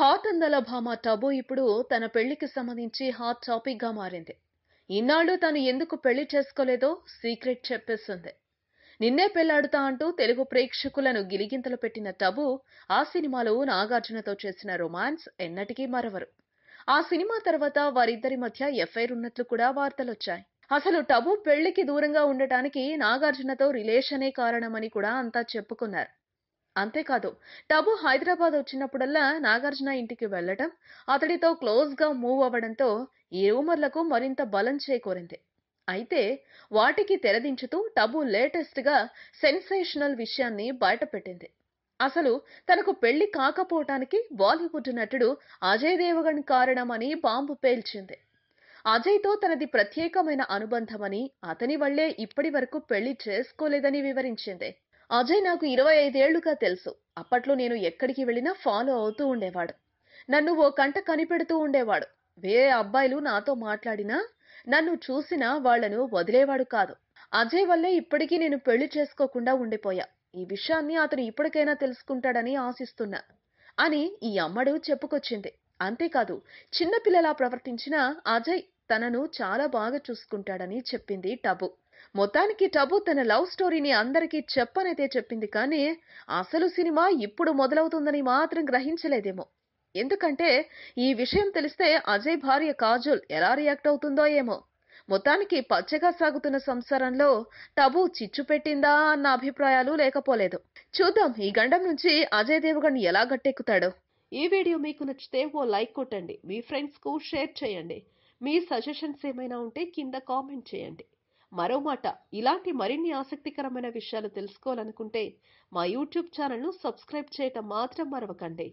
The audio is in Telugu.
హాట్ అందల భామ టబు ఇప్పుడు తన పెళ్లికి సంబంధించి హాట్ టాపిక్ గా మారింది. ఇన్నాళ్ళు తను ఎందుకు పెళ్లి చేసుకోలేదో సీక్రెట్ చెప్పేసింది. నిన్నే పెళ్లాడుతా అంటూ తెలుగు ప్రేక్షకులను గిలిగింతలు పెట్టిన టబు ఆ సినిమాలో నాగార్జునతో చేసిన రొమాన్స్ ఎన్నటికీ మరవరు. ఆ సినిమా తర్వాత వారిద్దరి మధ్య ఎఫ్ఐఆర్ ఉన్నట్లు కూడా వార్తలొచ్చాయి. అసలు టబు పెళ్లికి దూరంగా ఉండటానికి నాగార్జునతో రిలేషనే కారణమని కూడా అంతా చెప్పుకున్నారు. అంతేకాదు, టబు హైదరాబాద్ వచ్చినప్పుడల్లా నాగార్జున ఇంటికి వెళ్లడం, అతడితో క్లోజ్ గా మూవ్ అవ్వడంతో ఈ రూమర్లకు మరింత బలం చేకూరింది. అయితే వాటికి తెరదించుతూ టబు లేటెస్ట్ గా సెన్సేషనల్ విషయాన్ని బయటపెట్టింది. అసలు తనకు పెళ్లి కాకపోవటానికి బాలీవుడ్ నటుడు అజయ్ దేవగన్ కారణమని బాంబు పేల్చింది. అజయ్తో తనది ప్రత్యేకమైన అనుబంధమని, అతని వల్లే ఇప్పటి వరకు పెళ్లి చేసుకోలేదని వివరించింది. అజయ్ నాకు 25 ఏళ్లుగా తెలుసు. అప్పట్లో నేను ఎక్కడికి వెళ్ళినా ఫాలో అవుతూ ఉండేవాడు. నన్ను ఓ కంట కనిపెడుతూ ఉండేవాడు. వేరే అబ్బాయిలు నాతో మాట్లాడినా, నన్ను చూసినా వాళ్లను వదిలేవాడు కాదు. అజయ్ వల్లే ఇప్పటికీ నేను పెళ్లి చేసుకోకుండా ఉండిపోయా. ఈ విషయాన్ని అతను ఇప్పటికైనా తెలుసుకుంటాడని ఆశిస్తున్నా అని ఈ అమ్మడు చెప్పుకొచ్చింది. అంతేకాదు, చిన్నపిల్లలా ప్రవర్తించిన అజయ్ తనను చాలా బాగా చూసుకుంటాడని చెప్పింది టబు. మొత్తానికి టబు తన లవ్ స్టోరీని అందరికీ చెప్పనైతే చెప్పింది, కానీ అసలు సినిమా ఇప్పుడు మొదలవుతుందని మాత్రం గ్రహించలేదేమో. ఎందుకంటే ఈ విషయం తెలిస్తే అజయ్ భార్య కాజోల్ ఎలా రియాక్ట్ అవుతుందో ఏమో. మొత్తానికి పచ్చగా సాగుతున్న సంసారంలో టబు చిచ్చు పెట్టిందా అన్న అభిప్రాయాలు లేకపోలేదు. చూద్దాం ఈ గండం నుంచి అజయ్ దేవగన్ ఎలా గట్టెక్కుతాడో. ఈ వీడియో మీకు నచ్చితే ఓ లైక్ కొట్టండి, మీ ఫ్రెండ్స్ కు షేర్ చేయండి. మీ సజెషన్స్ ఏమైనా ఉంటే కింద కామెంట్ చేయండి. మరో మాట, ఇలాంటి మరిన్ని ఆసక్తికరమైన విషయాలు తెలుసుకోవాలనుకుంటే మా యూట్యూబ్ ఛానల్ను సబ్స్క్రైబ్ చేయటం మాత్రం మరవకండి.